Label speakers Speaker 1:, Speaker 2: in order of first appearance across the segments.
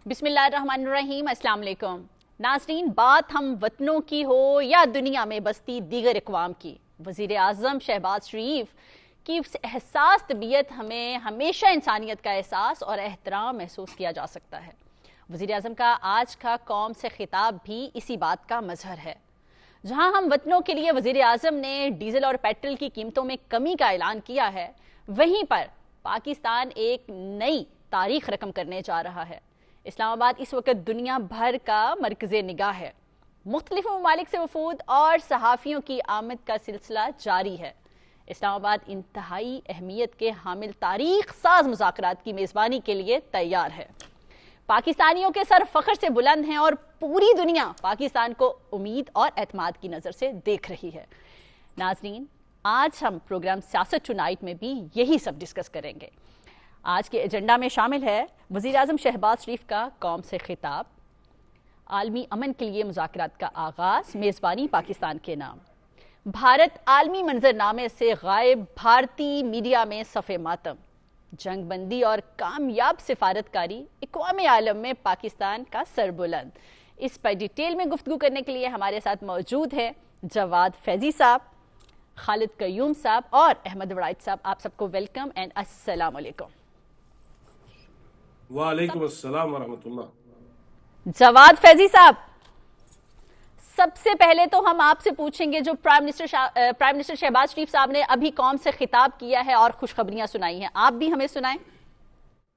Speaker 1: بسم اللہ الرحمن الرحیم، السلام علیکم ناظرین۔ بات ہم وطنوں کی ہو یا دنیا میں بستی دیگر اقوام کی، وزیر اعظم شہباز شریف کی حساس طبیعت ہمیں ہمیشہ انسانیت کا احساس اور احترام محسوس کیا جا سکتا ہے۔ وزیر اعظم کا آج کا قوم سے خطاب بھی اسی بات کا مظہر ہے۔ جہاں ہم وطنوں کے لیے وزیر اعظم نے ڈیزل اور پیٹرول کی قیمتوں میں کمی کا اعلان کیا ہے، وہیں پر پاکستان ایک نئی تاریخ رقم کرنے جا رہا ہے۔ اسلام آباد اس وقت دنیا بھر کا مرکز نگاہ ہے۔ مختلف ممالک سے وفود اور صحافیوں کی آمد کا سلسلہ جاری ہے۔ اسلام آباد انتہائی اہمیت کے حامل تاریخ ساز مذاکرات کی میزبانی کے لیے تیار ہے۔ پاکستانیوں کے سر فخر سے بلند ہیں اور پوری دنیا پاکستان کو امید اور اعتماد کی نظر سے دیکھ رہی ہے۔ ناظرین، آج ہم پروگرام سیاست ٹونائٹ میں بھی یہی سب ڈسکس کریں گے۔ آج کے ایجنڈا میں شامل ہے وزیر اعظم شہباز شریف کا قوم سے خطاب، عالمی امن کے لیے مذاکرات کا آغاز، میزبانی پاکستان کے نام، بھارت عالمی منظرنامے سے غائب، بھارتی میڈیا میں صف ماتم، جنگ بندی اور کامیاب سفارتکاری، اقوام عالم میں پاکستان کا سر بلند۔ اس پر ڈیٹیل میں گفتگو کرنے کے لیے ہمارے ساتھ موجود ہیں جواد فیضی صاحب، خالد قیوم صاحب اور احمد وڑائچ صاحب۔ آپ سب کو ویلکم اینڈ السلام علیکم۔
Speaker 2: وعلیکم السلام ورحمۃ اللہ۔
Speaker 1: جواد فیضی صاحب، سب سے پہلے تو ہم آپ سے پوچھیں گے، جو پرائم منسٹر شہباز شریف صاحب نے ابھی قوم سے خطاب کیا ہے اور خوشخبریاں سنائی ہیں، آپ بھی ہمیں سنائیں۔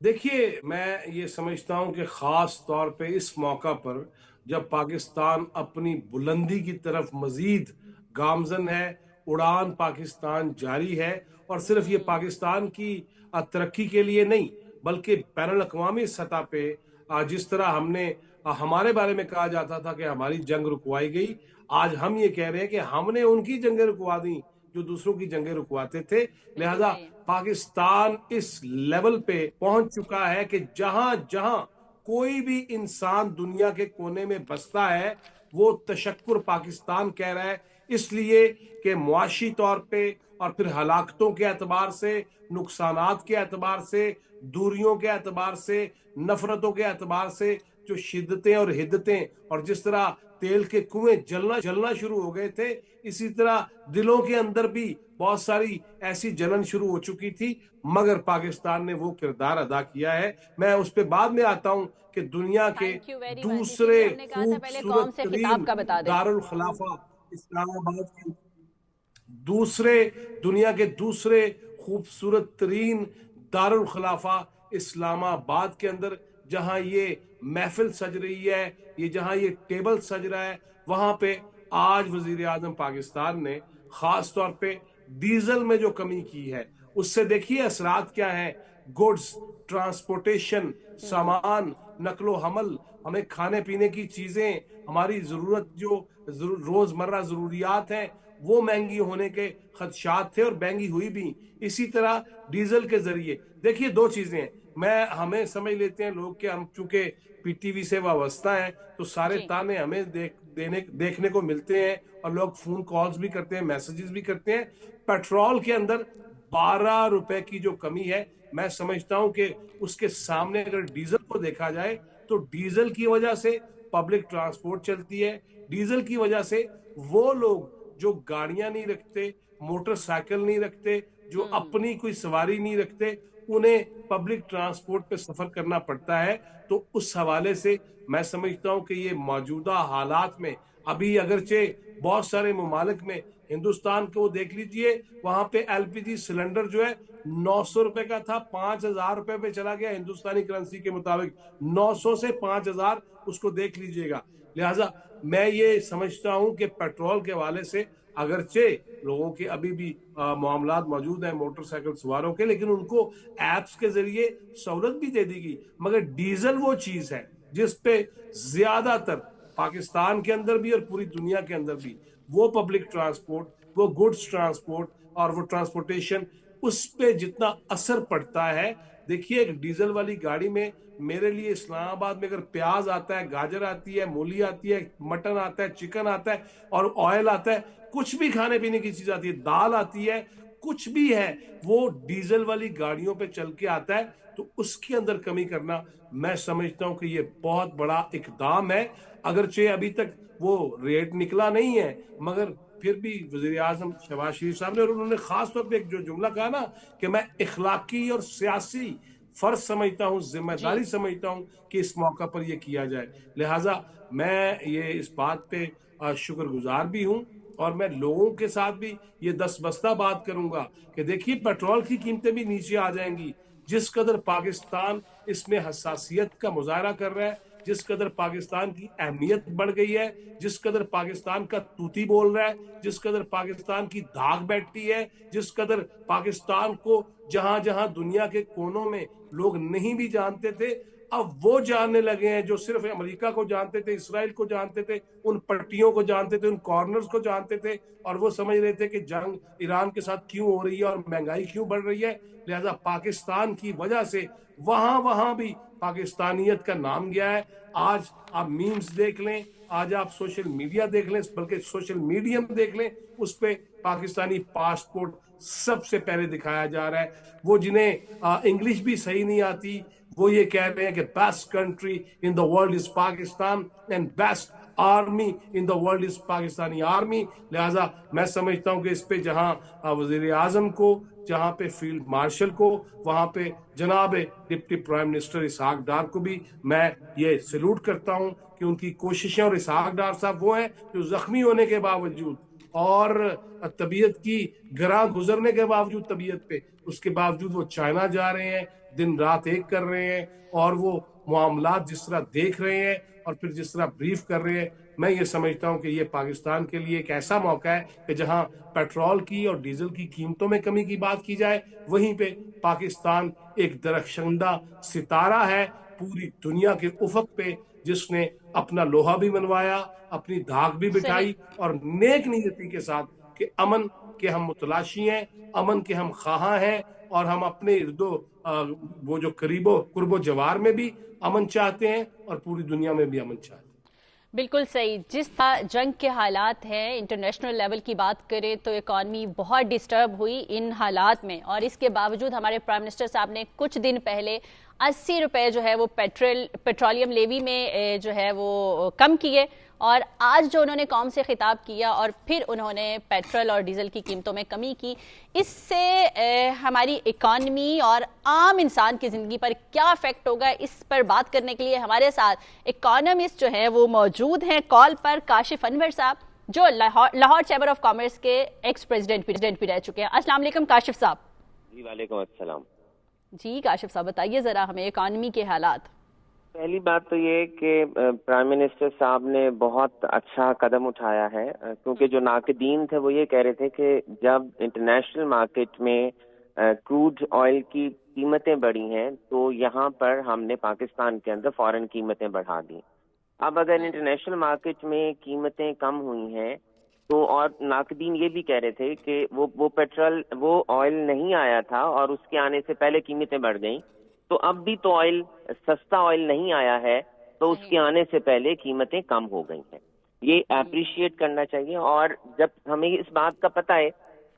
Speaker 2: دیکھیے، میں یہ سمجھتا ہوں کہ خاص طور پہ اس موقع پر جب پاکستان اپنی بلندی کی طرف مزید گامزن ہے، اڑان پاکستان جاری ہے، اور صرف یہ پاکستان کی ترقی کے لیے نہیں بلکہ بین الاقوامی سطح پہ جس طرح ہم نے ہمارے بارے میں کہا جاتا تھا کہ ہماری جنگ رکوائی گئی، آج ہم یہ کہہ رہے ہیں کہ ہم نے ان کی جنگیں رکوا دیں جو دوسروں کی جنگیں رکواتے تھے۔ لہذا پاکستان اس لیول پہ پہنچ چکا ہے کہ جہاں جہاں کوئی بھی انسان دنیا کے کونے میں بستا ہے وہ تشکر پاکستان کہہ رہا ہے، اس لیے کہ معاشی طور پہ اور پھر ہلاکتوں کے اعتبار سے، نقصانات کے اعتبار سے، دوریوں کے اعتبار سے، نفرتوں کے اعتبار سے جو شدتیں اور حدتیں، اور جس طرح تیل کے کنویں جلنا شروع ہو گئے تھے، اسی طرح دلوں کے اندر بھی بہت ساری ایسی جلن شروع ہو چکی تھی، مگر پاکستان نے وہ کردار ادا کیا ہے۔ میں اس پہ بعد میں آتا ہوں کہ دنیا کے دوسرے خوبصورت ترین دارالخلافہ اسلام آباد کے دنیا کے دوسرے خوبصورت ترین دارالخلافہ اسلام آباد کے اندر جہاں یہ محفل سج رہی ہے، جہاں یہ ٹیبل سج رہا ہے، وہاں پہ آج وزیر اعظم پاکستان نے خاص طور پہ ڈیزل میں جو کمی کی ہے اس سے دیکھیے اثرات کیا ہیں۔ گوڈز، ٹرانسپورٹیشن، سامان، نقل و حمل، ہمیں کھانے پینے کی چیزیں، ہماری ضرورت جو روزمرہ ضروریات ہیں وہ مہنگی ہونے کے خدشات تھے اور مہنگی ہوئی بھی۔ اسی طرح ڈیزل کے ذریعے دیکھیے دو چیزیں ہیں، ہمیں سمجھ لیتے ہیں لوگ کہ ہم چونکہ پی ٹی وی سے وابستہ ہیں تو سارے تانے ہمیں دیکھنے کو ملتے ہیں، اور لوگ فون کالز بھی کرتے ہیں، میسیجز بھی کرتے ہیں۔ پیٹرول کے اندر 12 روپے کی جو کمی ہے، میں سمجھتا ہوں کہ اس کے سامنے اگر ڈیزل کو دیکھا جائے تو ڈیزل کی وجہ سے پبلک ٹرانسپورٹ چلتی ہے، ڈیزل کی وجہ سے وہ لوگ جو گاڑیاں نہیں رکھتے، موٹر سائیکل نہیں رکھتے، جو اپنی کوئی سواری نہیں رکھتے، انہیں پبلک ٹرانسپورٹ پہ سفر کرنا پڑتا ہے۔ تو اس حوالے سے میں سمجھتا ہوں کہ یہ موجودہ حالات میں ابھی اگرچہ بہت سارے ممالک میں، ہندوستان کو دیکھ لیجئے، وہاں پہ ایل پی جی سلنڈر جو ہے 900 روپے کا تھا، 5000 روپے پہ چلا گیا ہندوستانی کرنسی کے مطابق، 900 سے 5000 اس کو دیکھ لیجئے گا۔ لہٰذا میں یہ سمجھتا ہوں کہ پیٹرول کے حوالے سے اگرچہ لوگوں کے ابھی بھی معاملات موجود ہیں موٹر سائیکل سواروں کے، لیکن ان کو ایپس کے ذریعے سہولت بھی دے دی گئی، مگر ڈیزل وہ چیز ہے جس پہ زیادہ تر پاکستان کے اندر بھی اور پوری دنیا کے اندر بھی وہ پبلک ٹرانسپورٹ، وہ گڈز ٹرانسپورٹ اور وہ ٹرانسپورٹیشن، اس پہ جتنا اثر پڑتا ہے۔ دیکھیے ایک ڈیزل والی گاڑی میں میرے لیے اسلام آباد میں اگر پیاز آتا ہے، گاجر آتی ہے، مولی آتی ہے، مٹن آتا ہے، چکن آتا ہے اور آئل آتا ہے، کچھ بھی کھانے پینے کی چیز آتی ہے، دال آتی ہے، کچھ بھی ہے وہ ڈیزل والی گاڑیوں پہ چل کے آتا ہے، تو اس کے اندر کمی کرنا میں سمجھتا ہوں کہ یہ بہت بڑا اقدام ہے. اگرچہ ابھی تک وہ ریٹ نکلا نہیں ہے، مگر پھر بھی وزیر اعظم شہباز شریف صاحب نے، اور انہوں نے خاص طور پہ ایک جو جملہ کہا نا کہ میں اخلاقی اور سیاسی فرض سمجھتا ہوں، ذمہ
Speaker 1: جی
Speaker 2: داری سمجھتا ہوں کہ اس موقع پر یہ کیا جائے. لہٰذا میں یہ اس بات پہ شکر گزار بھی ہوں، اور میں لوگوں کے ساتھ بھی یہ دس بستہ بات کروں گا کہ دیکھیے پیٹرول کی قیمتیں بھی نیچے آ جائیں گی. جس قدر پاکستان اس میں حساسیت کا مظاہرہ کر رہا ہے، جس قدر پاکستان کی اہمیت بڑھ گئی ہے، جس قدر پاکستان کا طوطی بول رہا ہے، جس قدر پاکستان کی دھاک بیٹھتی ہے، جس قدر پاکستان کو جہاں جہاں دنیا کے کونوں میں لوگ نہیں بھی جانتے تھے، اب وہ جاننے لگے ہیں. جو صرف امریکہ کو جانتے تھے، اسرائیل کو جانتے تھے، ان پٹیوں کو جانتے تھے، ان کارنرز کو جانتے تھے، اور وہ سمجھ رہے تھے کہ جنگ ایران کے ساتھ کیوں ہو رہی ہے اور مہنگائی کیوں بڑھ رہی ہے. لہذا پاکستان کی وجہ سے وہاں بھی پاکستانیت کا نام گیا ہے. آج آپ میمز دیکھ لیں، آج آپ سوشل میڈیا دیکھ لیں، بلکہ سوشل میڈیم دیکھ لیں، اس پہ پاکستانی پاسپورٹ سب سے پہلے دکھایا جا رہا ہے. وہ جنہیں انگلش بھی صحیح نہیں آتی، وہ یہ کہہ رہے ہیں کہ best country in the world is Pakistan and best army in the world is Pakistani army. لہٰذا میں سمجھتا ہوں کہ اس پہ جہاں وزیر اعظم کو، جہاں پہ فیلڈ مارشل کو، وہاں پہ جناب deputy prime minister Ishaq Dar کو بھی میں یہ سلوٹ کرتا ہوں کہ ان کی کوششیں. اور اسحاق ڈار صاحب وہ ہیں جو زخمی ہونے کے باوجود اور طبیعت کی گراں گزرنے کے باوجود، طبیعت پہ اس کے باوجود وہ چائنا جا رہے ہیں، دن رات ایک کر رہے ہیں، اور وہ معاملات جس طرح دیکھ رہے ہیں اور پھر جس طرح بریف کر رہے ہیں. میں یہ سمجھتا ہوں کہ یہ پاکستان کے لیے ایک ایسا موقع ہے کہ جہاں پیٹرول کی اور ڈیزل کی قیمتوں میں کمی کی بات کی جائے، وہیں پہ پاکستان ایک درخشندہ ستارہ ہے پوری دنیا کے افق پہ، جس نے اپنا لوہا بھی منوایا، اپنی دھاک بھی
Speaker 1: صحیح.
Speaker 2: بٹھائی، اور نیک نیتی کے ساتھ کہ امن کے ہم متلاشی ہیں، امن کے ہم خواہاں ہیں، اور ہم اپنے ارد وہ جو قرب و جوار میں بھی امن چاہتے ہیں اور پوری دنیا میں بھی امن چاہتے ہیں.
Speaker 1: بالکل صحیح. جس طرح جنگ کے حالات ہیں، انٹرنیشنل لیول کی بات کریں تو اکانومی بہت ڈسٹرب ہوئی ان حالات میں، اور اس کے باوجود ہمارے پرائم منسٹر صاحب نے کچھ دن پہلے 80 روپے جو ہے وہ پیٹرولیم لیوی میں جو ہے وہ کم کیے، اور آج جو انہوں نے قوم سے خطاب کیا اور پھر انہوں نے پیٹرول اور ڈیزل کی قیمتوں میں کمی کی، اس سے ہماری اکانومی اور عام انسان کی زندگی پر کیا افیکٹ ہوگا، اس پر بات کرنے کے لیے ہمارے ساتھ اکانومسٹ جو ہیں وہ موجود ہیں کال پر. کاشف انور صاحب جو لاہور چیمبر آف کامرس کے ایکس پریزیڈنٹ بھی رہ چکے ہیں. السلام علیکم کاشف صاحب.
Speaker 3: جی وعلیکم السلام.
Speaker 1: جی کاشف صاحب بتائیے ذرا ہمیں اکانومی کے حالات.
Speaker 3: پہلی بات تو یہ کہ پرائم منسٹر صاحب نے بہت اچھا قدم اٹھایا ہے، کیونکہ جو ناقدین تھے وہ یہ کہہ رہے تھے کہ جب انٹرنیشنل مارکیٹ میں کروڈ آئل کی قیمتیں بڑھی ہیں تو یہاں پر ہم نے پاکستان کے اندر فورن قیمتیں بڑھا دی. اب اگر انٹرنیشنل مارکیٹ میں قیمتیں کم ہوئی ہیں تو، اور ناقدین یہ بھی کہہ رہے تھے کہ وہ آئل نہیں آیا تھا اور اس کے آنے سے پہلے قیمتیں بڑھ گئیں، تو اب بھی تو سستا آئل نہیں آیا ہے تو اس کے آنے سے پہلے قیمتیں کم ہو گئی ہیں. یہ اپریشیٹ کرنا چاہیے. اور جب ہمیں اس بات کا پتہ ہے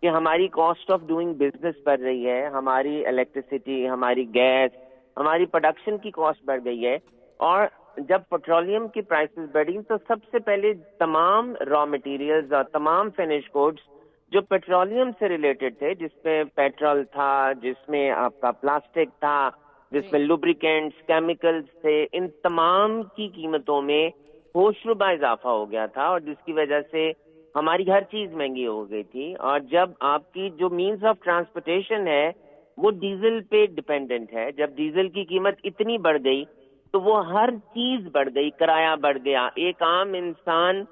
Speaker 3: کہ ہماری کاسٹ آف ڈوئنگ بزنس بڑھ رہی ہے، ہماری الیکٹریسٹی، ہماری گیس، ہماری پروڈکشن کی کاسٹ بڑھ گئی ہے، اور جب پیٹرولیم کی پرائسز بڑھی تو سب سے پہلے تمام را مٹیریلز اور تمام فنش گوڈز جو پیٹرولیم سے ریلیٹڈ تھے، جس میں پیٹرول تھا، جس میں آپ کا پلاسٹک تھا، جس میں لوبریکینٹس، کیمیکلز تھے، ان تمام کی قیمتوں میں ہوش ربا اضافہ ہو گیا تھا، اور جس کی وجہ سے ہماری ہر چیز مہنگی ہو گئی تھی. اور جب آپ کی جو مینز آف ٹرانسپورٹیشن ہے وہ ڈیزل پہ ڈیپینڈنٹ ہے، جب ڈیزل کی قیمت اتنی بڑھ گئی تو وہ ہر چیز بڑھ گئی، کرایہ بڑھ گیا. ایک عام انسان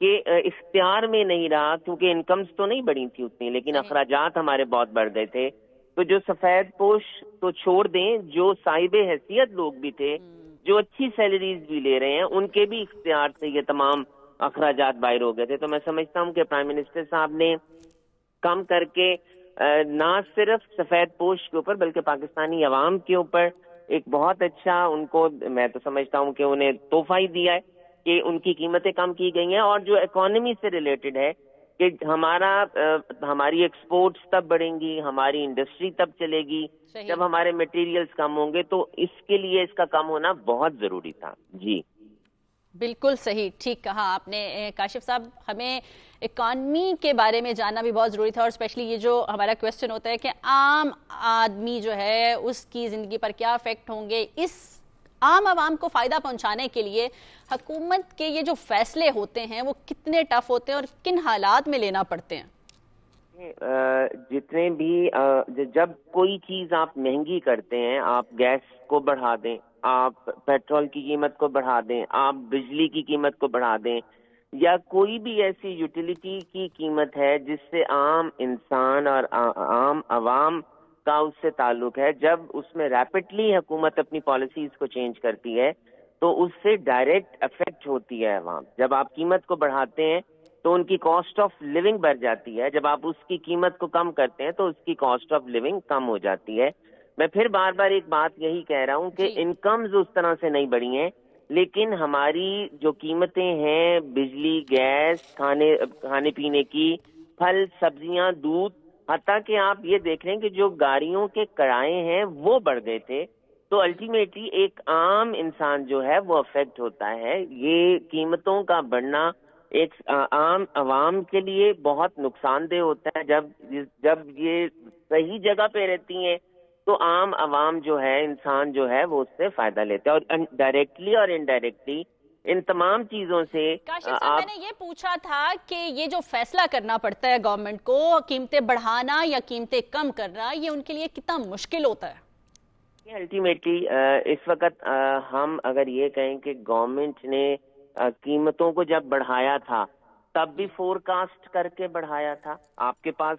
Speaker 3: کے اختیار میں نہیں رہا، کیونکہ انکمز تو نہیں بڑھی تھی اتنی، لیکن اخراجات ہمارے بہت بڑھ گئے تھے. تو جو سفید پوش تو چھوڑ دیں، جو صاحب حیثیت لوگ بھی تھے، جو اچھی سیلریز بھی لے رہے ہیں، ان کے بھی اختیار سے یہ تمام اخراجات باہر ہو گئے تھے. تو میں سمجھتا ہوں کہ پرائم منسٹر صاحب نے کم کر کے نہ صرف سفید پوش کے اوپر بلکہ پاکستانی عوام کے اوپر ایک بہت اچھا، ان کو میں تو سمجھتا ہوں کہ انہیں تحفہ ہی دیا ہے کہ ان کی قیمتیں کم کی گئی ہیں. اور جو اکانومی سے ریلیٹڈ ہے کہ ہماری ایکسپورٹس تب بڑھیں گی, ہماری انڈسٹری تب چلے گی جب ہمارے مٹیریلز کم ہوں گے. تو اس کے لیے اس کا کم ہونا بہت ضروری تھا. جی
Speaker 1: بالکل صحیح, ٹھیک کہا آپ نے کاشف صاحب. ہمیں اکانومی کے بارے میں جاننا بھی بہت ضروری تھا, اور اسپیشلی یہ جو ہمارا کویسچن ہوتا ہے کہ عام آدمی جو ہے اس کی زندگی پر کیا افیکٹ ہوں گے, اس عام عوام کو فائدہ پہنچانے کے لیے حکومت کے یہ جو فیصلے ہوتے ہیں وہ کتنے ٹف ہوتے ہیں اور کن حالات میں لینا پڑتے ہیں.
Speaker 3: جتنے بھی جب کوئی چیز آپ مہنگی کرتے ہیں, آپ گیس کو بڑھا دیں, آپ پیٹرول کی قیمت کو بڑھا دیں, آپ بجلی کی قیمت کو بڑھا دیں, یا کوئی بھی ایسی یوٹیلیٹی کی قیمت ہے جس سے عام انسان اور عام عوام کا اس سے تعلق ہے, جب اس میں ریپڈلی حکومت اپنی پالیسیز کو چینج کرتی ہے تو اس سے ڈائریکٹ افیکٹ ہوتی ہے عوام. جب آپ قیمت کو بڑھاتے ہیں تو ان کی کاسٹ آف لیونگ بڑھ جاتی ہے, جب آپ اس کی قیمت کو کم کرتے ہیں تو اس کی کاسٹ آف لیونگ کم ہو جاتی ہے. میں پھر بار بار ایک بات یہی کہہ رہا ہوں کہ انکمز اس طرح سے نہیں بڑھی ہیں, لیکن ہماری جو قیمتیں ہیں بجلی, گیس, کھانے پینے کی, پھل, سبزیاں, دودھ, حتیٰ کہ آپ یہ دیکھ رہے ہیں کہ جو گاڑیوں کے کرائے ہیں وہ بڑھ گئے تھے, تو الٹیمیٹلی ایک عام انسان جو ہے وہ افیکٹ ہوتا ہے. یہ قیمتوں کا بڑھنا ایک عام عوام کے لیے بہت نقصان دہ ہوتا ہے. جب یہ صحیح جگہ پہ رہتی ہیں تو عام عوام جو ہے, انسان جو ہے, وہ اس سے فائدہ لیتے ہیں, اور ڈائریکٹلی اور انڈائریکٹلی ان تمام چیزوں سے.
Speaker 1: کاشف صاحب, میں نے یہ پوچھا تھا کہ یہ جو فیصلہ کرنا پڑتا ہے گورنمنٹ کو, قیمتیں بڑھانا یا قیمتیں کم کرنا, یہ ان کے لیے کتنا مشکل ہوتا ہے؟
Speaker 3: الٹیمیٹلی اس وقت ہم اگر یہ کہیں کہ گورنمنٹ نے قیمتوں کو جب بڑھایا تھا تب بھی فور کاسٹ کر کے بڑھایا تھا. آپ کے پاس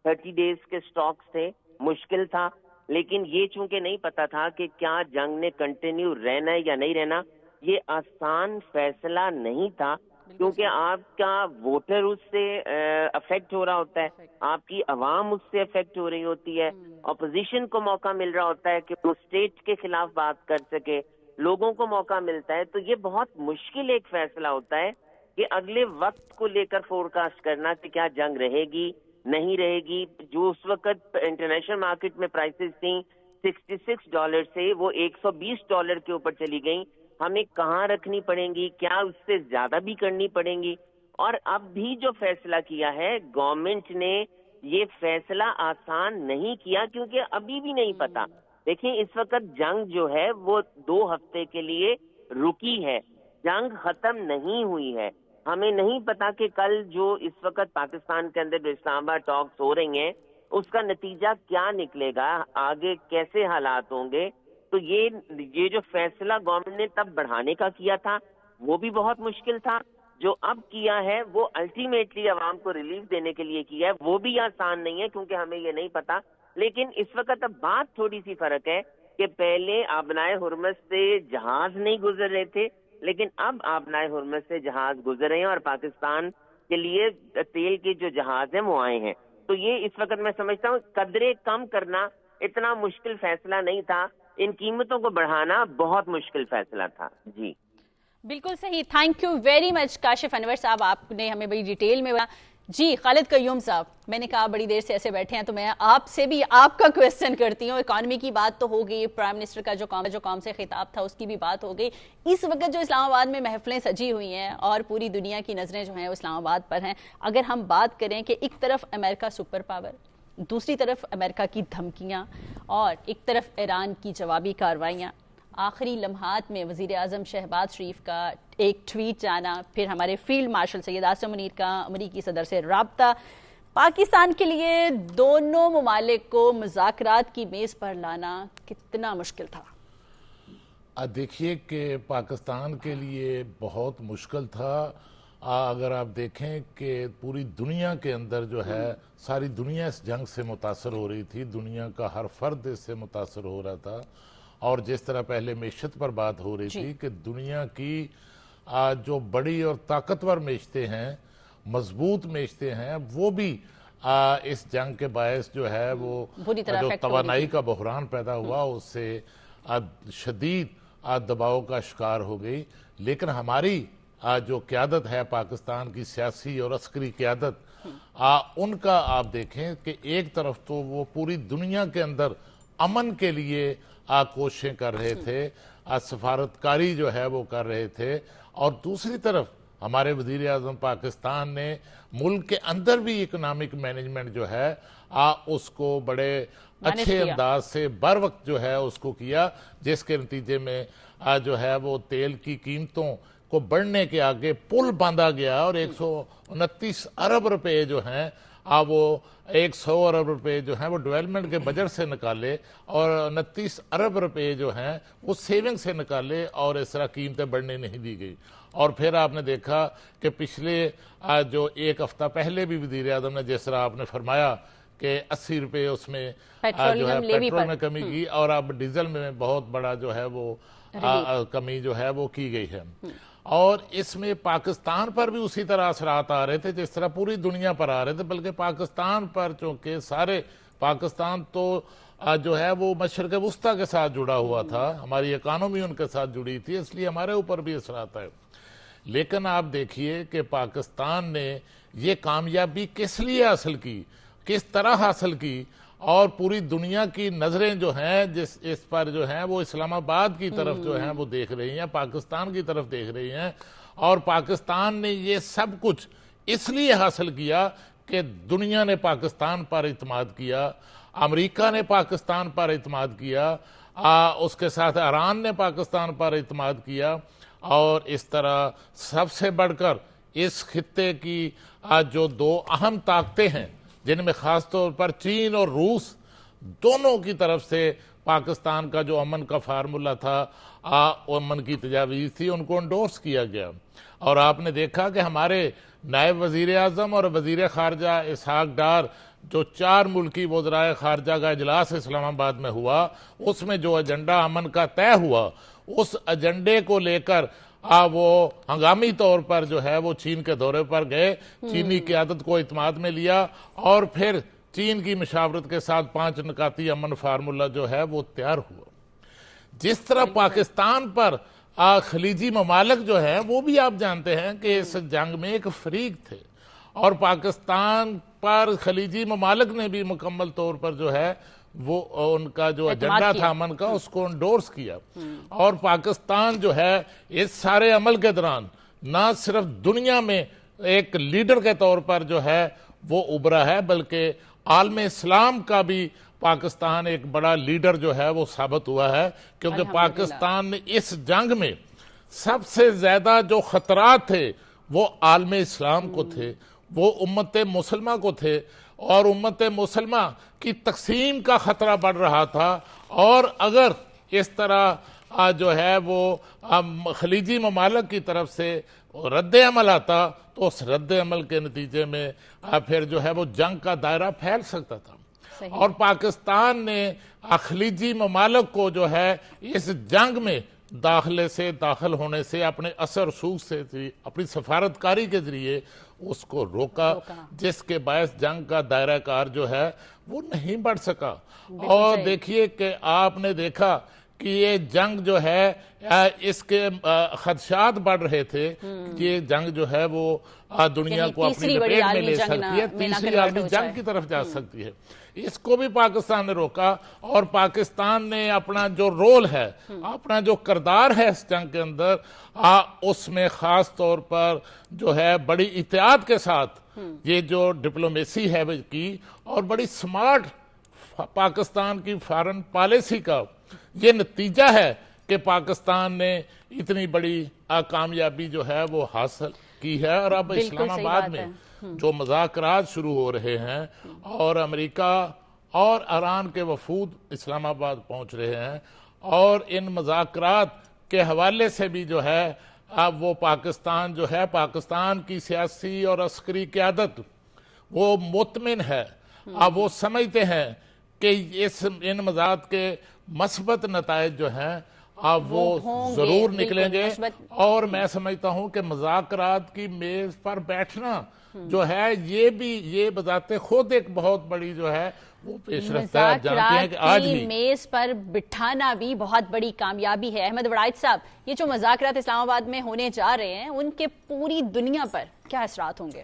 Speaker 3: 30 ڈیز کے سٹاکس تھے, مشکل تھا, لیکن یہ چونکہ نہیں پتا تھا کہ کیا جنگ نے کنٹینیو رہنا ہے یا نہیں رہنا. یہ آسان فیصلہ نہیں تھا, کیونکہ آپ کا ووٹر اس سے افیکٹ ہو رہا ہوتا ہے, آپ کی عوام اس سے افیکٹ ہو رہی ہوتی ہے, اپوزیشن کو موقع مل رہا ہوتا ہے کہ وہ اسٹیٹ کے خلاف بات کر سکے, لوگوں کو موقع ملتا ہے. تو یہ بہت مشکل ایک فیصلہ ہوتا ہے کہ اگلے وقت کو لے کر فور کاسٹ کرنا کہ کیا جنگ رہے گی نہیں رہے گی. جو اس وقت انٹرنیشنل مارکیٹ میں پرائسز تھیں $66 سے وہ $120 کے اوپر چلی گئیں, ہمیں کہاں رکھنی پڑیں گی, کیا اس سے زیادہ بھی کرنی پڑیں گی. اور اب بھی جو فیصلہ کیا ہے گورنمنٹ نے, یہ فیصلہ آسان نہیں کیا, کیونکہ ابھی بھی نہیں پتا. دیکھیں اس وقت جنگ جو ہے وہ 2 ہفتے کے لیے رکی ہے, جنگ ختم نہیں ہوئی ہے. ہمیں نہیں پتا کہ کل جو اس وقت پاکستان کے اندر جو اسلام آباد ٹاکس ہو رہی ہیں اس کا نتیجہ کیا نکلے گا, آگے کیسے حالات ہوں گے. تو یہ جو فیصلہ گورنمنٹ نے تب بڑھانے کا کیا تھا وہ بھی بہت مشکل تھا, جو اب کیا ہے وہ الٹیمیٹلی عوام کو ریلیف دینے کے لیے کیا ہے, وہ بھی آسان نہیں ہے کیونکہ ہمیں یہ نہیں پتا. لیکن اس وقت اب بات تھوڑی سی فرق ہے کہ پہلے آبنائے ہرمز سے جہاز نہیں گزر رہے تھے, لیکن اب آبنائے ہرمز سے جہاز گزر رہے ہیں, اور پاکستان کے لیے تیل کے جو جہاز ہیں وہ آئے ہیں. تو یہ اس وقت میں سمجھتا ہوں قدرے کم کرنا اتنا مشکل فیصلہ نہیں تھا, ان قیمتوں کو بڑھانا بہت مشکل فیصلہ تھا. جی
Speaker 1: بالکل صحیح, thank you very much Kashif Anwar صاحب, آپ نے ہمیں بڑی ڈیٹیل میں. جی خالد قیوم صاحب, میں نے کہا بڑی دیر سے ایسے بیٹھے ہیں تو میں آپ سے بھی آپ کا کویسچن کرتی ہوں. اکانومی کی بات تو ہو گئی, پرائم منسٹر کا جو قوم سے خطاب تھا اس کی بھی بات ہو گئی. اس وقت جو اسلام آباد میں محفلیں سجی ہوئی ہیں اور پوری دنیا کی نظریں جو ہیں وہ اسلام آباد پر ہیں, اگر ہم بات کریں کہ ایک طرف امریکہ سپر پاور, دوسری طرف امریکہ کی دھمکیاں, اور ایک طرف ایران کی جوابی کارروائیاں, آخری لمحات میں وزیر اعظم شہباز شریف کا ایک ٹویٹ جانا, پھر ہمارے فیلڈ مارشل سید آصم منیر کا امریکی صدر سے رابطہ, پاکستان کے لیے دونوں ممالک کو مذاکرات کی میز پر لانا کتنا مشکل تھا؟
Speaker 4: دیکھیے کہ پاکستان کے لیے بہت مشکل تھا. اگر آپ دیکھیں کہ پوری دنیا کے اندر جو ہے ساری دنیا اس جنگ سے متاثر ہو رہی تھی, دنیا کا ہر فرد اس سے متاثر ہو رہا تھا. اور جس طرح پہلے معیشت پر بات ہو رہی تھی کہ دنیا کی جو بڑی اور طاقتور معیشتیں ہیں, مضبوط معیشتیں ہیں, وہ بھی اس جنگ کے باعث جو ہے وہ جو توانائی کا بحران پیدا ہوا اس سے شدید دباؤ کا شکار ہو گئی. لیکن ہماری جو قیادت ہے پاکستان کی سیاسی اور عسکری قیادت, ان کا آپ دیکھیں کہ ایک طرف تو وہ پوری دنیا کے اندر امن کے لیے کوششیں کر رہے تھے، سفارتکاری جو ہے وہ کر رہے تھے، اور دوسری طرف ہمارے وزیر اعظم پاکستان نے ملک کے اندر بھی اکنامک مینجمنٹ جو ہے اس کو بڑے اچھے انداز سے بر وقت جو ہے اس کو کیا، جس کے نتیجے میں جو ہے وہ تیل کی قیمتوں کو بڑھنے کے آگے پل باندھا گیا، اور 129 ارب روپے جو ہیں وہ 100 ارب روپے جو ہیں وہ ڈیولپمنٹ کے بجٹ سے نکالے، اور 29 ارب روپے جو ہیں وہ سیونگ سے نکالے، اور اس طرح قیمتیں بڑھنے نہیں دی گئی۔ اور پھر آپ نے دیکھا کہ پچھلے جو ایک ہفتہ پہلے بھی وزیر اعظم نے جس طرح آپ نے فرمایا کہ 80 روپے اس میں جو ہے پیٹرول میں کمی کی، اور اب ڈیزل میں بہت بڑا جو ہے وہ کمی جو ہے وہ کی گئی ہے، اور اس میں پاکستان پر بھی اسی طرح اثرات آ رہے تھے جس طرح پوری دنیا پر آ رہے تھے، بلکہ پاکستان پر چونکہ سارے پاکستان تو جو ہے وہ مشرق وسطیٰ کے ساتھ جڑا ہوا تھا، ہماری اکانومی ان کے ساتھ جڑی تھی، اس لیے ہمارے اوپر بھی اثرات ہے۔ لیکن آپ دیکھیے کہ پاکستان نے یہ کامیابی کس لیے حاصل کی، کس طرح حاصل کی، اور پوری دنیا کی نظریں جو ہیں اس پر جو ہیں وہ اسلام آباد کی طرف جو ہیں وہ دیکھ رہی ہیں، پاکستان کی طرف دیکھ رہی ہیں، اور پاکستان نے یہ سب کچھ اس لیے حاصل کیا کہ دنیا نے پاکستان پر اعتماد کیا، امریکہ نے پاکستان پر اعتماد کیا، اس کے ساتھ ایران نے پاکستان پر اعتماد کیا، اور اس طرح سب سے بڑھ کر اس خطے کی جو دو اہم طاقتیں ہیں جن میں خاص طور پر چین اور روس دونوں کی طرف سے پاکستان کا جو امن کا فارمولہ تھا، امن کی تجاویز تھی، ان کو انڈورس کیا گیا۔ اور آپ نے دیکھا کہ ہمارے نائب وزیر اعظم اور وزیر خارجہ اسحاق ڈار جو 4 ملکی وزرائے خارجہ کا اجلاس اسلام آباد میں ہوا، اس میں جو ایجنڈا امن کا طے ہوا، اس ایجنڈے کو لے کر وہ ہنگامی طور پر جو ہے وہ چین کے دورے پر گئے، چینی قیادت کو اعتماد میں لیا، اور پھر چین کی مشاورت کے ساتھ 5 نکاتی امن فارمولہ جو ہے وہ تیار ہوا۔ جس طرح پاکستان پر خلیجی ممالک جو ہیں وہ بھی آپ جانتے ہیں کہ اس جنگ میں ایک فریق تھے، اور پاکستان پر خلیجی ممالک نے بھی مکمل طور پر جو ہے وہ ان کا جو ایجنڈا تھا امن کا اس کو انڈورس کیا، اور پاکستان جو ہے اس سارے عمل کے دوران نہ صرف دنیا میں ایک لیڈر کے طور پر جو ہے وہ ابھرا ہے، بلکہ عالم اسلام کا بھی پاکستان ایک بڑا لیڈر جو ہے وہ ثابت ہوا ہے، کیونکہ پاکستان نے اس جنگ میں سب سے زیادہ جو خطرات تھے وہ عالم اسلام کو تھے، وہ امت مسلمہ کو تھے، اور امت مسلمہ کی تقسیم کا خطرہ بڑھ رہا تھا، اور اگر اس طرح جو ہے وہ خلیجی ممالک کی طرف سے رد عمل آتا تو اس رد عمل کے نتیجے میں پھر جو ہے وہ جنگ کا دائرہ پھیل سکتا تھا۔ اور پاکستان نے خلیجی ممالک کو جو ہے اس جنگ میں داخل ہونے سے اپنے اثر رسوخ سے اپنی سفارتکاری کے ذریعے اس کو روکا، جس کے باعث جنگ کا دائرہ کار جو ہے وہ نہیں بڑھ سکا۔ اور دیکھیے کہ آپ نے دیکھا کہ یہ جنگ جو ہے اس کے خدشات بڑھ رہے تھے کہ یہ جنگ جو ہے وہ دنیا کو اپنی لپیٹ میں لے سکتی ہے، تیسری عالمی جنگ کی طرف جا سکتی ہے۔ اس کو بھی پاکستان نے روکا، اور پاکستان نے اپنا جو رول ہے، اپنا جو کردار ہے اس جنگ کے اندر، اس میں خاص طور پر جو ہے بڑی احتیاط کے ساتھ یہ جو ڈپلومیسی ہے کی، اور بڑی سمارٹ پاکستان کی فارن پالیسی کا یہ نتیجہ ہے کہ پاکستان نے اتنی بڑی کامیابی جو ہے وہ حاصل کی ہے۔ اور اب اسلام آباد میں جو مذاکرات شروع ہو رہے ہیں، اور امریکہ اور ایران کے وفود اسلام آباد پہنچ رہے ہیں، اور ان مذاکرات کے حوالے سے بھی جو ہے اب وہ پاکستان جو ہے، پاکستان کی سیاسی اور عسکری قیادت وہ مطمئن ہے، اب وہ سمجھتے ہیں کہ ان مذاکرات کے مثبت نتائج جو ہیں اب وہ ضرور نکلیں گے، اور میں سمجھتا ہوں کہ مذاکرات کی میز پر بیٹھنا جو ہے یہ بذات خود ایک بہت بڑی جو ہے وہ پیش رفت ہے۔ آپ جانتے ہیں کہ آج بھی
Speaker 1: میز پر بٹھانا بھی بہت بڑی کامیابی ہے۔ احمد وڑائچ صاحب، یہ جو مذاکرات اسلام آباد میں ہونے جا رہے ہیں ان کے پوری دنیا پر کیا اثرات ہوں گے؟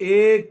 Speaker 2: 1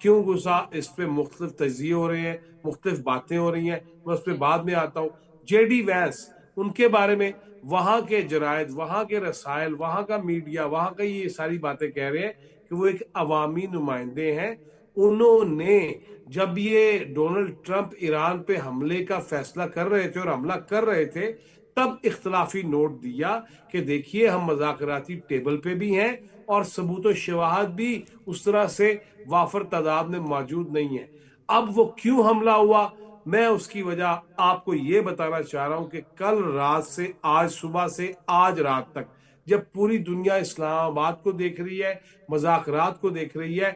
Speaker 2: کیوں گھسا, اس پہ مختلف تجزیے ہو رہے ہیں, مختلف باتیں ہو رہی ہیں, میں اس پہ بعد میں آتا ہوں. جے ڈی وینس, ان کے بارے میں وہاں کے جرائد, وہاں کے رسائل, وہاں کا میڈیا, وہاں کا یہ ساری باتیں کہہ رہے ہیں کہ وہ ایک عوامی نمائندے ہیں. انہوں نے جب یہ ڈونلڈ ٹرمپ ایران پہ حملے کا فیصلہ کر رہے تھے اور حملہ کر رہے تھے, تب اختلافی نوٹ دیا کہ دیکھیے ہم مذاکراتی ٹیبل پہ بھی ہیں اور ثبوت و شواہد بھی اس طرح سے وافر تعداد میں موجود نہیں ہے. اب وہ کیوں حملہ ہوا, میں اس کی وجہ آپ کو یہ بتانا چاہ رہا ہوں کہ کل رات سے آج صبح سے آج رات تک جب پوری دنیا اسلام آباد کو دیکھ رہی ہے, مذاکرات کو دیکھ رہی ہے,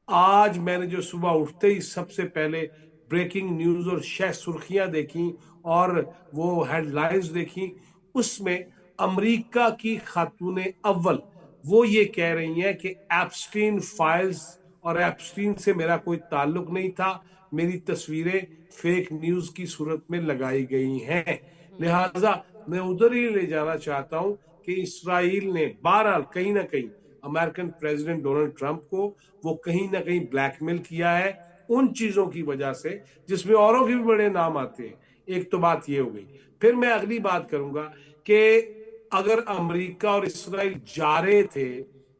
Speaker 2: آج میں نے جو صبح اٹھتے ہی سب سے پہلے بریکنگ نیوز اور شہ سرخیاں دیکھیں اور وہ ہیڈ لائنز دیکھیں, اس میں امریکہ کی خاتون اول وہ یہ کہہ رہی ہیں کہ ایپسٹین فائلز, اور ایپسٹین سے میرا کوئی تعلق نہیں تھا, میری تصویریں فیک نیوز کی صورت میں لگائی گئی ہیں. لہٰذا میں ادھر ہی لے جانا چاہتا ہوں کہ اسرائیل نے بہرحال کہیں نہ کہیں امریکن پریزیڈنٹ ڈونلڈ ٹرمپ کو وہ کہیں نہ کہیں بلیک میل کیا ہے ان چیزوں کی وجہ سے جس میں اوروں کے بھی بڑے نام آتے ہیں. ایک تو بات یہ ہو گئی. پھر میں اگلی بات کروں گا کہ اگر امریکہ اور اسرائیل جا رہے تھے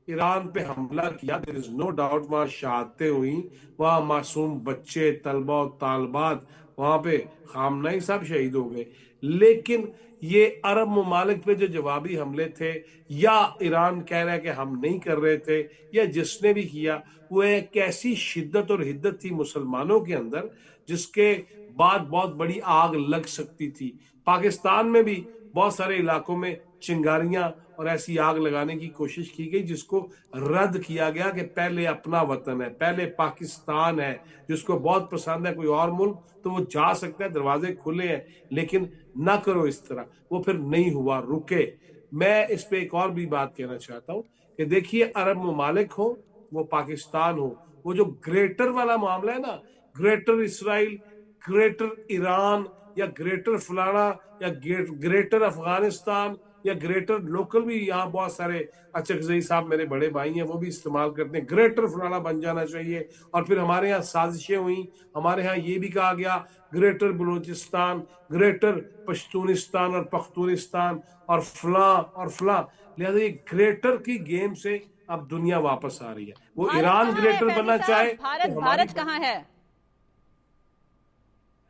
Speaker 2: ایران پہ حملہ کیا, there is no doubt وہاں شہادتیں ہوئیں, وہاں معصوم بچے, طلبہ و طالبات, وہاں پہ خامنہئی صاحب شہید ہو گئے, لیکن یہ عرب ممالک پہ جو جوابی حملے تھے, یا ایران کہہ رہا ہے کہ ہم نہیں کر رہے تھے, یا جس نے بھی کیا وہ ایک ایسی شدت اور حدت تھی مسلمانوں کے اندر جس کے بعد بہت بڑی آگ لگ سکتی تھی. پاکستان میں بھی بہت سارے علاقوں میں چنگاریاں اور ایسی آگ لگانے کی کوشش کی گئی جس کو رد کیا گیا کہ پہلے اپنا وطن ہے, پہلے پاکستان ہے. جس کو بہت پسند ہے کوئی اور ملک تو وہ جا سکتا ہے, دروازے کھلے ہیں, لیکن نہ کرو اس طرح. وہ پھر نہیں ہوا, رکے. میں اس پہ ایک اور بھی بات کہنا چاہتا ہوں کہ دیکھیے عرب ممالک ہو, وہ پاکستان ہو, وہ جو گریٹر والا معاملہ ہے نا, گریٹر اسرائیل, گریٹر ایران, یا گریٹر فلانا, یا گریٹر افغانستان, یا گریٹر لوکل بھی یہاں بہت سارے اچکزئی صاحب میرے بڑے بھائی ہیں وہ بھی استعمال کرتے ہیں, گریٹر فلانا بن جانا چاہیے. اور پھر ہمارے یہاں سازشیں ہوئیں, ہمارے ہاں یہ بھی کہا گیا گریٹر بلوچستان, گریٹر پشتونستان اور پختونستان اور فلاں اور فلاں. لہذا یہ گریٹر کی گیم سے اب دنیا واپس آ رہی ہے. وہ ایران گریٹر بننا چاہے,
Speaker 1: بھارت کہاں ہے؟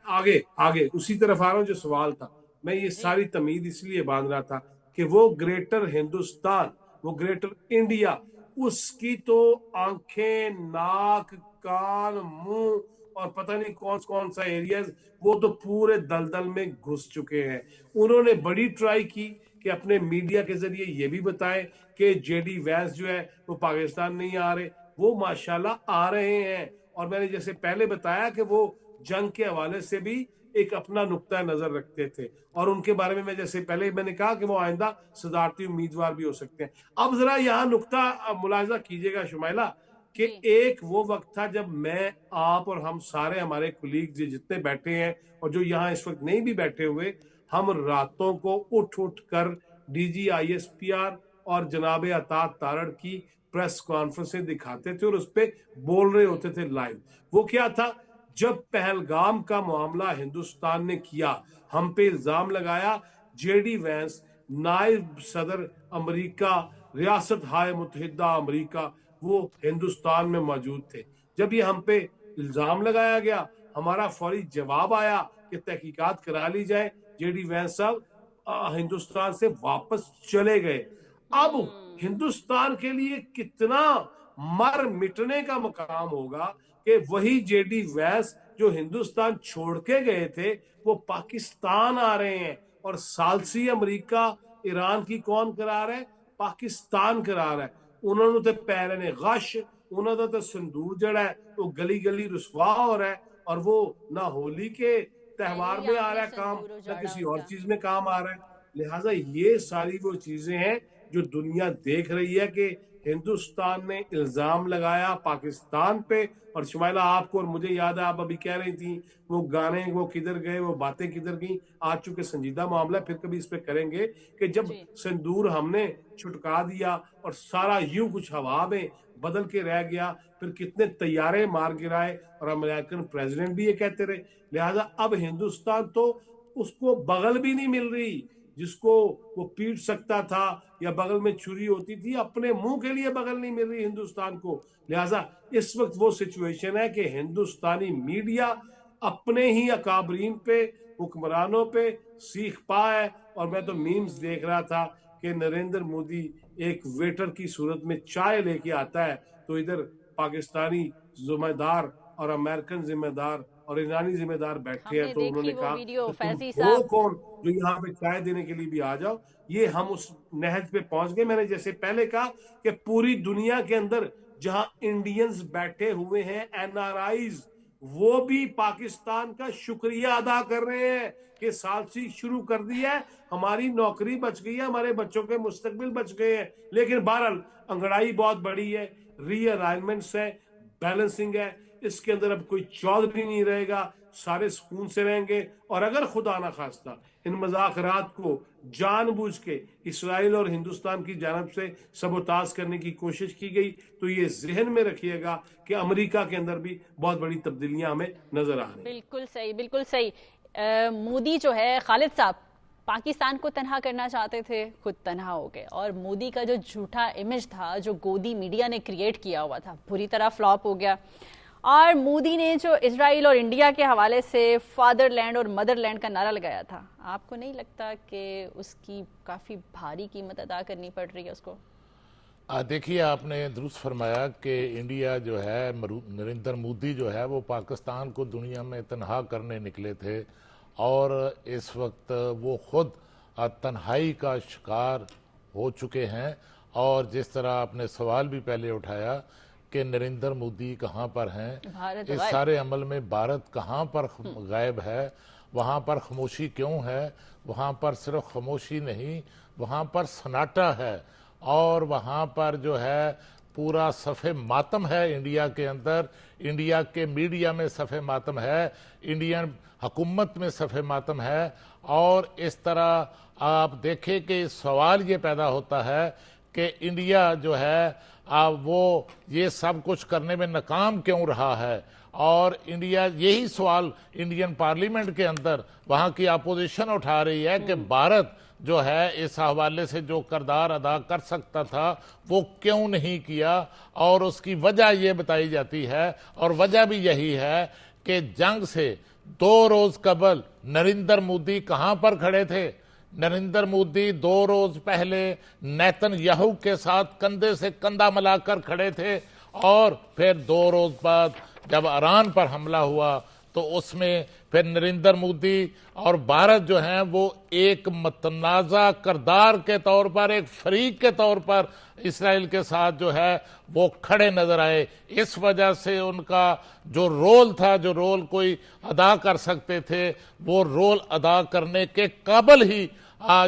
Speaker 2: آگے اسی طرف آ رہا ہوں جو سوال تھا. میں یہ ساری تمہید اس لیے باندھ رہا تھا کہ وہ گریٹر ہندوستان, وہ گریٹر انڈیا, اس کی تو آنکھیں, ناک, کان, منہ اور پتہ نہیں کون سا ایریاز, وہ تو پورے دلدل میں گھس چکے ہیں. انہوں نے بڑی ٹرائی کی کہ اپنے میڈیا کے ذریعے یہ بھی بتائیں کہ جے ڈی وینس جو ہے وہ پاکستان نہیں آ رہے. وہ ماشاءاللہ آ رہے ہیں, اور میں نے جیسے پہلے بتایا کہ وہ جنگ کے حوالے سے بھی ایک اپنا نقطہ نظر رکھتے تھے, اور ان کے بارے میں جیسے پہلے میں نے کہا کہ وہ آئندہ صدارتی امیدوار بھی ہو سکتے ہیں. اب ذرا یہاں نقطہ ملاحظہ کیجئے گا شمائلہ کہ ایک وہ وقت تھا جب میں, آپ اور ہم سارے ہمارے کولیگ جتنے بیٹھے ہیں اور جو یہاں اس وقت نہیں بھی بیٹھے ہوئے, ہم راتوں کو اٹھ کر D G I S P R اور جناب عطا تارڑ کی پریس کانفرنسیں دکھاتے تھے اور اس پہ بول رہے ہوتے تھے لائیو. وہ کیا تھا, جب پہلگام کا معاملہ ہندوستان نے کیا, ہم پہ الزام لگایا, جے ڈی وینس نائب صدر امریکہ, ریاست ہائے متحدہ امریکہ, وہ ہندوستان میں موجود تھے. جب یہ ہم پہ الزام لگایا گیا, ہمارا فوری جواب آیا کہ تحقیقات کرا لی جائے. جے ڈی وینس صاحب ہندوستان سے واپس چلے گئے. اب ہندوستان کے لیے کتنا مر مٹنے کا مقام ہوگا کہ وہی جے ڈی وینس جو ہندوستان چھوڑ کے گئے تھے وہ پاکستان آ رہے ہیں, اور ثالثی امریکہ ایران کی کون کرا رہا ہے؟ پاکستان کرا رہا ہے. انہوں نے تو پہلے نے غش, انہوں نے تو سندور جڑا ہے, وہ گلی گلی رسوا ہو رہا ہے, اور وہ نہ ہولی کے تہوار میں آ رہا ہے کام, نہ کسی اور چیز میں کام آ رہا ہے. لہٰذا یہ ساری وہ چیزیں ہیں جو دنیا دیکھ رہی ہے کہ ہندوستان نے الزام لگایا پاکستان پہ. اور شمائلہ آپ کو اور مجھے یاد ہے, آپ ابھی کہہ رہی تھی وہ گانے وہ کدھر گئے, وہ باتیں کدھر گئیں. آج چونکہ سنجیدہ معاملہ پھر کبھی اس پہ کریں گے کہ جب سندور ہم نے چھٹکا دیا اور سارا یوں کچھ ہوا میں بدل کے رہ گیا, پھر کتنے طیارے مار گرائے اور امریکن پریزیڈنٹ بھی یہ کہتے رہے. لہٰذا اب ہندوستان تو اس کو بغل بھی نہیں مل رہی جس کو وہ پیٹ سکتا تھا یا بغل میں چھری ہوتی تھی, اپنے منہ کے لیے بغل نہیں مل رہی ہندوستان کو. لہٰذا اس وقت وہ سچویشن ہے کہ ہندوستانی میڈیا اپنے ہی اکابرین پہ, حکمرانوں پہ سیخ پا ہے. اور میں تو میمز دیکھ رہا تھا کہ نریندر مودی ایک ویٹر کی صورت میں چائے لے کے آتا ہے, تو ادھر پاکستانی ذمہ دار اور امریکن ذمہ دار اور ایرانی ذمہ دار بیٹھے ہیں, تو انہوں نے کہا تم وہ کون جو یہاں پہ چائے دینے کے لیے بھی آ جاؤ. یہ ہم اس نہج پہ پہنچ گئے. میں نے جیسے پہلے کہا کہ پوری دنیا کے اندر جہاں انڈینز بیٹھے ہوئے ہیں, این آر آئیز, وہ بھی پاکستان کا شکریہ ادا کر رہے ہیں کہ سالسی شروع کر دی ہے, ہماری نوکری بچ گئی ہے, ہمارے بچوں کے مستقبل بچ گئے ہیں. لیکن بہرحال انگڑائی بہت بڑی ہے, ری الائنمنٹس ہے, بیلنسنگ ہے, اس کے اندر اب کوئی چودھری نہیں رہے گا, سارے سکون سے رہیں گے. اور اگر خدا نہ خواستہ ان مذاکرات کو جان بوجھ کے اسرائیل اور ہندوستان کی جانب سے سبوتاژ کرنے کی کوشش کی گئی, تو یہ ذہن میں رکھیے گا کہ امریکہ کے اندر بھی بہت بڑی تبدیلیاں ہمیں نظر آ رہی ہیں.
Speaker 1: بالکل صحیح, بالکل صحیح. مودی جو ہے, خالد صاحب, پاکستان کو تنہا کرنا چاہتے تھے, خود تنہا ہو گئے. اور مودی کا جو جھوٹا امیج تھا, جو گودی میڈیا نے کریٹ کیا ہوا تھا, پوری طرح فلاپ ہو گیا. اور مودی نے جو اسرائیل اور انڈیا کے حوالے سے فادر لینڈ اور مدر لینڈ کا نعرہ لگایا تھا, آپ کو نہیں لگتا کہ اس کی کافی بھاری قیمت ادا کرنی پڑ رہی ہے اس کو؟
Speaker 4: دیکھیے, آپ نے درست فرمایا کہ انڈیا جو ہے, نریندر مودی جو ہے, وہ پاکستان کو دنیا میں تنہا کرنے نکلے تھے, اور اس وقت وہ خود تنہائی کا شکار ہو چکے ہیں. اور جس طرح آپ نے سوال بھی پہلے اٹھایا کہ نریندر مودی کہاں پر ہیں, اس سارے عمل میں بھارت کہاں پر غائب ہے, وہاں پر خاموشی کیوں ہے؟ وہاں پر صرف خاموشی نہیں, وہاں پر سناٹا ہے, اور وہاں پر جو ہے پورا صف ماتم ہے. انڈیا کے اندر, انڈیا کے میڈیا میں صف ماتم ہے, انڈین حکومت میں صف ماتم ہے. اور اس طرح آپ دیکھیں کہ سوال یہ پیدا ہوتا ہے کہ انڈیا جو ہے وہ یہ سب کچھ کرنے میں ناکام کیوں رہا ہے. اور انڈیا, یہی سوال انڈین پارلیمنٹ کے اندر وہاں کی اپوزیشن اٹھا رہی ہے کہ بھارت جو ہے اس حوالے سے جو کردار ادا کر سکتا تھا وہ کیوں نہیں کیا. اور اس کی وجہ یہ بتائی جاتی ہے, اور وجہ بھی یہی ہے کہ جنگ سے 2 روز قبل نریندر مودی کہاں پر کھڑے تھے؟ نریندر مودی 2 روز پہلے نیتن یاہو کے ساتھ کندھے سے کندھا ملا کر کھڑے تھے, اور پھر 2 روز بعد جب ایران پر حملہ ہوا تو اس میں پھر نریندر مودی اور بھارت جو ہیں وہ ایک متنازع کردار کے طور پر, ایک فریق کے طور پر اسرائیل کے ساتھ جو ہے وہ کھڑے نظر آئے. اس وجہ سے ان کا جو رول تھا, جو رول کوئی ادا کر سکتے تھے, وہ رول ادا کرنے کے قابل ہی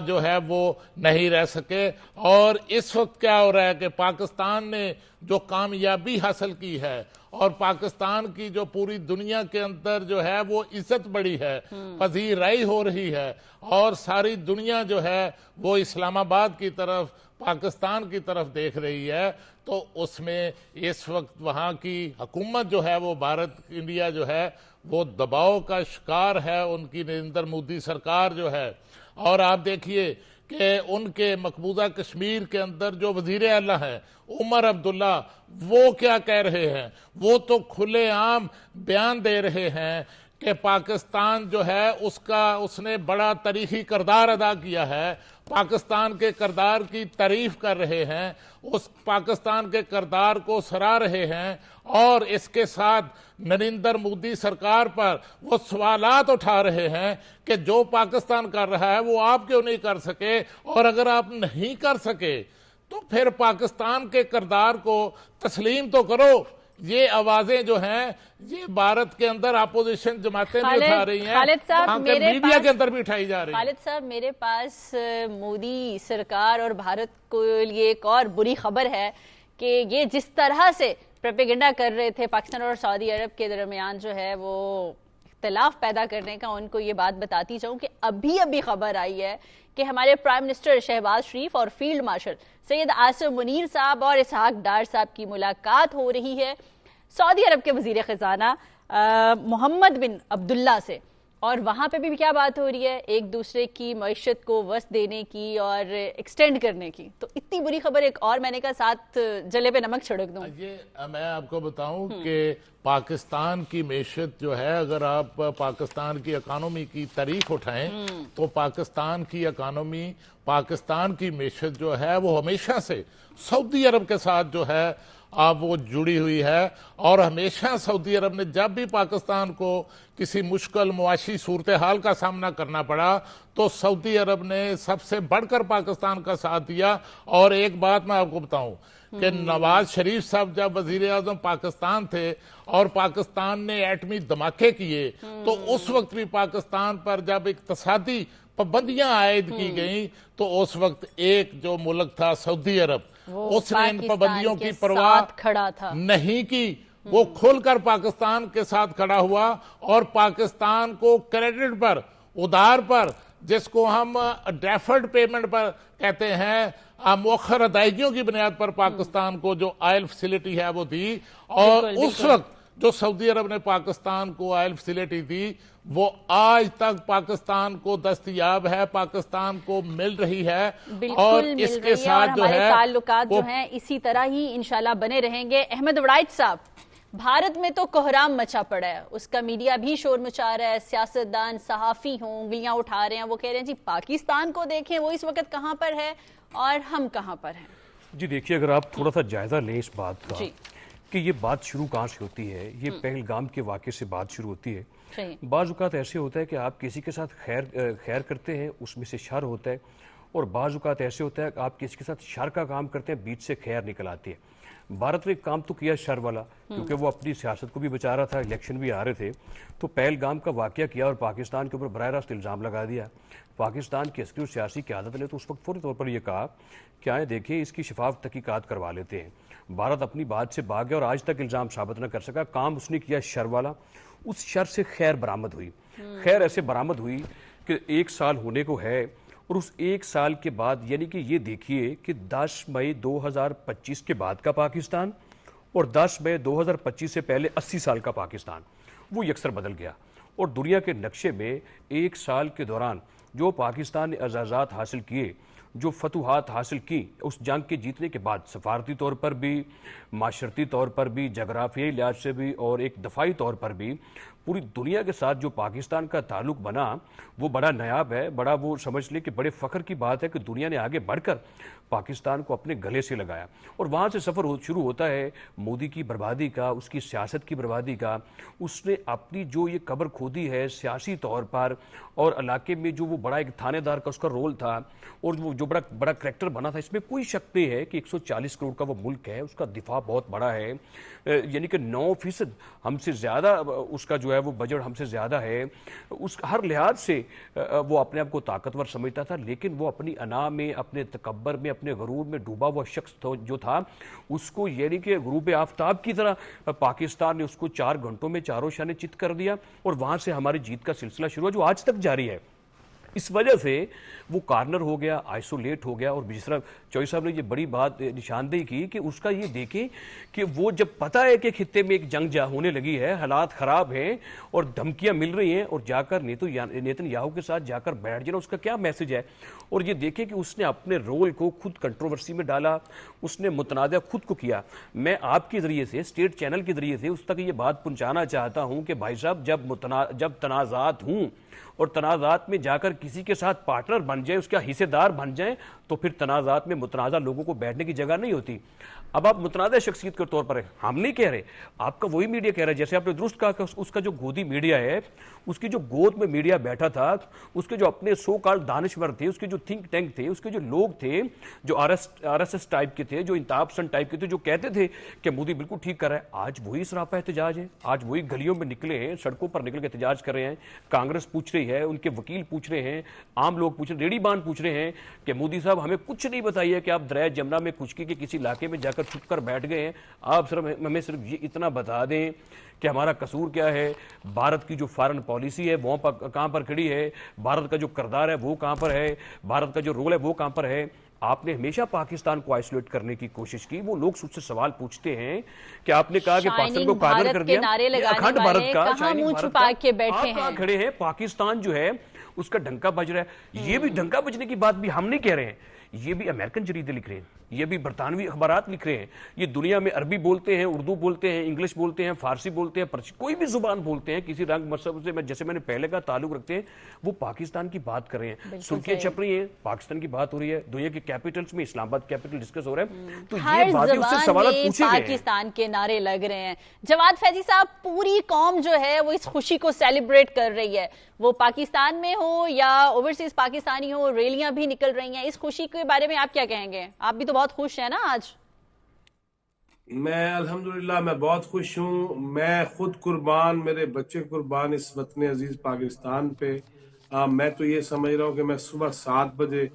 Speaker 4: جو ہے وہ نہیں رہ سکے. اور اس وقت کیا ہو رہا ہے کہ پاکستان نے جو کامیابی حاصل کی ہے, اور پاکستان کی جو پوری دنیا کے اندر جو ہے وہ عزت بڑی ہے, پذیرائی ہو رہی ہے, اور ساری دنیا جو ہے وہ اسلام آباد کی طرف, پاکستان کی طرف دیکھ رہی ہے, تو اس میں اس وقت وہاں کی حکومت جو ہے وہ بھارت, انڈیا جو ہے وہ دباؤ کا شکار ہے, ان کی نریندر مودی سرکار جو ہے. اور آپ دیکھیے کہ ان کے مقبوضہ کشمیر کے اندر جو وزیر اعلیٰ ہیں عمر عبداللہ, وہ کیا کہہ رہے ہیں؟ وہ تو کھلے عام بیان دے رہے ہیں کہ پاکستان جو ہے اس نے بڑا تاریخی کردار ادا کیا ہے, پاکستان کے کردار کی تعریف کر رہے ہیں, اس پاکستان کے کردار کو سراہ رہے ہیں. اور اس کے ساتھ نریندر مودی سرکار پر وہ سوالات اٹھا رہے ہیں کہ جو پاکستان کر رہا ہے وہ آپ کیوں نہیں کر سکے, اور اگر آپ نہیں کر سکے تو پھر پاکستان کے کردار کو تسلیم تو کرو. یہ آوازیں جو ہیں یہ بھارت کے اندر اپوزیشن جماعتیں بھی اٹھا رہی ہیں, میڈیا کے اندر بھی اٹھائی جا رہی ہیں.
Speaker 1: خالد صاحب, میرے پاس مودی سرکار اور بھارت کو لیے ایک اور بری خبر ہے کہ یہ جس طرح سے پروپیگنڈا کر رہے تھے پاکستان اور سعودی عرب کے درمیان جو ہے وہ اختلاف پیدا کرنے کا ان کو یہ بات بتاتی جاؤں کہ ابھی خبر آئی ہے کہ ہمارے پرائم منسٹر شہباز شریف اور فیلڈ مارشل سید آصف منیر صاحب اور اسحاق ڈار صاحب کی ملاقات ہو رہی ہے سعودی عرب کے وزیر خزانہ محمد بن عبداللہ سے، اور وہاں پہ بھی کیا بات ہو رہی ہے؟ ایک دوسرے کی معیشت کو وسعت دینے کی اور ایکسٹینڈ کرنے کی. تو اتنی بری خبر ایک اور میں نے کہا ساتھ جلے پہ نمک چھڑک دوں.
Speaker 4: یہ میں آپ کو بتاؤں کہ پاکستان کی معیشت جو ہے، اگر آپ پاکستان کی اکانومی کی تعریف اٹھائیں تو پاکستان کی اکانومی، پاکستان کی معیشت جو ہے وہ ہمیشہ سے سعودی عرب کے ساتھ جو ہے اب وہ جڑی ہوئی ہے، اور ہمیشہ سعودی عرب نے جب بھی پاکستان کو کسی مشکل معاشی صورتحال کا سامنا کرنا پڑا تو سعودی عرب نے سب سے بڑھ کر پاکستان کا ساتھ دیا. اور ایک بات میں آپ کو بتاؤں کہ نواز شریف صاحب جب وزیر اعظم پاکستان تھے اور پاکستان نے ایٹمی دھماکے کیے تو اس وقت بھی پاکستان پر جب اقتصادی پابندیاں عائد کی گئیں تو اس وقت ایک جو ملک تھا سعودی عرب، اس نے ان پابندیوں کی پرواہ نہیں کی. وہ کھل کر پاکستان کے ساتھ کھڑا ہوا اور پاکستان کو کریڈٹ پر، ادھار پر، جس کو ہم ڈیفرڈ پیمنٹ پر کہتے ہیں، مؤخر ادائیگیوں کی بنیاد پر پاکستان کو جو آئل فیسلٹی ہے وہ دی. اور اس وقت جو سعودی عرب نے پاکستان کو آئل فیسلٹی دی وہ آج تک پاکستان کو دستیاب ہے، پاکستان کو مل رہی ہے. اور اس کے ساتھ جو ہے
Speaker 1: تعلقات جو ہیں اسی طرح ہی انشاءاللہ بنے رہیں گے. احمد وڑائچ صاحب، بھارت میں تو کوہرام مچا پڑا ہے، اس کا میڈیا بھی شور مچا رہا ہے، سیاستدان صحافی ہوں انگلیاں اٹھا رہے ہیں، وہ کہہ رہے ہیں جی پاکستان کو دیکھیں وہ اس وقت کہاں پر ہے اور ہم کہاں پر ہیں.
Speaker 5: جی دیکھیے، اگر آپ تھوڑا سا جائزہ لیں اس بات کا کہ یہ بات شروع کہاں سے ہوتی ہے، یہ پہلگام کے واقعے سے بات شروع ہوتی ہے. بعض اوقات ایسے ہوتا ہے کہ آپ کسی کے ساتھ خیر کرتے ہیں، اس میں سے شر ہوتا ہے، اور بعض اوقات ایسے ہوتا ہے کہ آپ کسی کے ساتھ شر کا کام کرتے ہیں، بیچ سے خیر نکل آتی ہے. بھارت نے کام تو کیا شر والا، کیونکہ وہ اپنی سیاست کو بھی بچا رہا تھا، الیکشن بھی آ رہے تھے، تو پہلگام کا واقعہ کیا اور پاکستان کے اوپر براہ راست الزام لگا دیا. پاکستان کی عسکری اور سیاسی قیادت نے تو اس وقت فوری طور پر یہ کہا کہ آئیں دیکھیں اس کی شفاف تحقیقات کروا لیتے ہیں. بھارت اپنی بات سے بھاگ گیا اور آج تک الزام ثابت نہ کر سکا. کام اس نے کیا شر والا. اس شر سے خیر برآمد ہوئی. خیر ایسے برآمد ہوئی کہ 1 سال ہونے کو ہے، اور اس 1 سال کے بعد یعنی کہ یہ دیکھیے کہ 10 مئی 2025 کے بعد کا پاکستان اور 10 مئی 2025 سے پہلے 80 سال کا پاکستان وہ یکسر بدل گیا. اور دنیا کے نقشے میں 1 سال کے دوران جو پاکستان نے اعزازات حاصل کیے، جو فتوحات حاصل کی اس جنگ کے جیتنے کے بعد، سفارتی طور پر بھی، معاشرتی طور پر بھی، جغرافیائی لحاظ سے بھی، اور ایک دفاعی طور پر بھی، پوری دنیا کے ساتھ جو پاکستان کا تعلق بنا وہ بڑا نایاب ہے. بڑا وہ سمجھ لیں کہ بڑے فخر کی بات ہے کہ دنیا نے آگے بڑھ کر پاکستان کو اپنے گلے سے لگایا. اور وہاں سے سفر شروع ہوتا ہے مودی کی بربادی کا، اس کی سیاست کی بربادی کا. اس نے اپنی جو یہ قبر کھودی ہے سیاسی طور پر، اور علاقے میں جو وہ بڑا ایک تھانے دار کا اس کا رول تھا اور وہ جو بڑا کریکٹر بنا تھا، اس میں کوئی شک نہیں ہے کہ 140 کروڑ کا وہ ملک ہے، اس کا دفاع بہت بڑا ہے. یعنی کہ 9% ہم سے زیادہ اس کا جو ہے وہ بجٹ ہم سے زیادہ ہے. اس ہر لحاظ سے وہ اپنے آپ کو طاقتور سمجھتا تھا، لیکن وہ اپنی انا میں، اپنے تکبر میں، اپنے غرور میں ڈوبا ہوا شخص جو تھا، اس کو یعنی کہ غروب آفتاب کی طرح پاکستان نے اس کو 4 گھنٹوں میں چاروں شانے چت کر دیا، اور وہاں سے ہماری جیت کا سلسلہ شروع ہوا جو آج تک جاری ہے. اس وجہ سے وہ کارنر ہو گیا، آئسولیٹ ہو گیا. اور جس طرح چوئی صاحب نے یہ بڑی بات نشاندہی کی کہ اس کا یہ دیکھیں کہ وہ جب پتہ ہے کہ خطے میں ایک جنگ ہونے لگی ہے، حالات خراب ہیں اور دھمکیاں مل رہی ہیں، اور جا کر نیتن یاہو کے ساتھ جا کر بیٹھ جانا، اس کا کیا میسج ہے. اور یہ دیکھیں کہ اس نے اپنے رول کو خود کنٹروورسی میں ڈالا، اس نے متنازع خود کو کیا. میں آپ کے ذریعے سے، اسٹیٹ چینل کے ذریعے سے اس تک یہ بات پہنچانا چاہتا ہوں کہ بھائی صاحب جب تنازعات ہوں اور تنازعات میں جا کر کسی کے ساتھ پارٹنر بن جائے، اس کا حصے دار بن جائیں، تو پھر تنازعات میں متنازع لوگوں کو بیٹھنے کی جگہ نہیں ہوتی. اب آپ متنازع شخصیت کے طور پر ہیں، ہم نہیں کہہ رہے، آپ کا وہی میڈیا کہہ رہا ہے. جیسے آپ نے درست کہا کہ اس کا جو گودی میڈیا ہے، اس کی جو گود میں میڈیا بیٹھا تھا، اس کے جو اپنے سو کال دانشور تھے، اس کے جو تھنک ٹینک تھے، اس کے جو لوگ تھے جو آر ایس ایس ٹائپ کے تھے، جو انتہا پسند ٹائپ کے تھے، جو کہتے تھے کہ مودی بالکل ٹھیک کر رہا ہے، آج وہی سراپا احتجاج ہے. آج وہی گلیوں میں نکلے ہیں، سڑکوں پر نکل کے احتجاج کر رہے ہیں. کانگریس پوچھ رہی ہے، ان کے وکیل پوچھ رہے ہیں ہیں, عام لوگ پوچھ رہے ہیں, ریڑھی بان پوچھ رہے ہیں کہ مودی صاحب ہمیں کچھ نہیں بتائیے کہ آپ دریائے جمنا میں خشکی کے کسی علاقے میں جا کر چھپ کر بیٹھ گئے ہیں, آپ صرف ہمیں صرف یہ اتنا بتا دیں کہ ہمارا قصور کیا ہے, بھارت کی جو فارن پالیسی ہے وہ کہاں پر کھڑی ہے, بھارت کا جو کردار ہے وہ کہاں پر ہے, بھارت کا جو رول ہے وہ کہاں پر ہے. آپ نے ہمیشہ پاکستان کو آئسولیٹ کرنے کی کوشش کی. وہ لوگ اس سے سوال پوچھتے ہیں کہ آپ نے کہا کہ پاکستان کو قادر کر دیا, اکھنڈ بھارت کا, آپ کہاں کھڑے ہیں؟ پاکستان جو ہے اس کا ڈنکا بج رہا ہے. یہ بھی ڈنکا بجنے کی بات بھی ہم نہیں کہہ رہے ہیں, یہ بھی امریکن جریدے لکھ رہے ہیں, یہ بھی برطانوی اخبارات لکھ رہے ہیں. یہ دنیا میں عربی بولتے ہیں, اردو بولتے ہیں, انگلش بولتے ہیں, فارسی بولتے ہیں, کوئی بھی زبان بولتے ہیں, کسی رنگ مذہب سے جیسے میں نے پہلے کا تعلق رکھتے ہیں, وہ پاکستان کی بات کر رہے ہیں. سرخیاں چھپ رہی ہیں, پاکستان کی بات ہو رہی ہے, دنیا کے کیپٹلز میں اسلام آباد کیپٹل ڈسکس ہو رہا ہے, تو یہ باتیں اس سے سوالات پوچھے گئے ہیں.
Speaker 1: پاکستان کے نعرے لگ رہے ہیں. جواد فیضی صاحب, پوری قوم جو ہے وہ اس خوشی کو سیلیبریٹ کر رہی ہے, وہ پاکستان میں ہو یا اوورسیز پاکستانی ہو, ریلیاں بھی نکل رہی ہیں. اس خوشی کے بارے میں آپ کیا کہیں گے؟ آپ بھی تو بہت خوش ہیں نا آج.
Speaker 2: میں الحمدللہ میں بہت خوش ہوں. میں خود قربان, میرے بچے قربان اس وطن عزیز پاکستان پہ. میں تو یہ سمجھ رہا ہوں کہ میں صبح 7 بجے,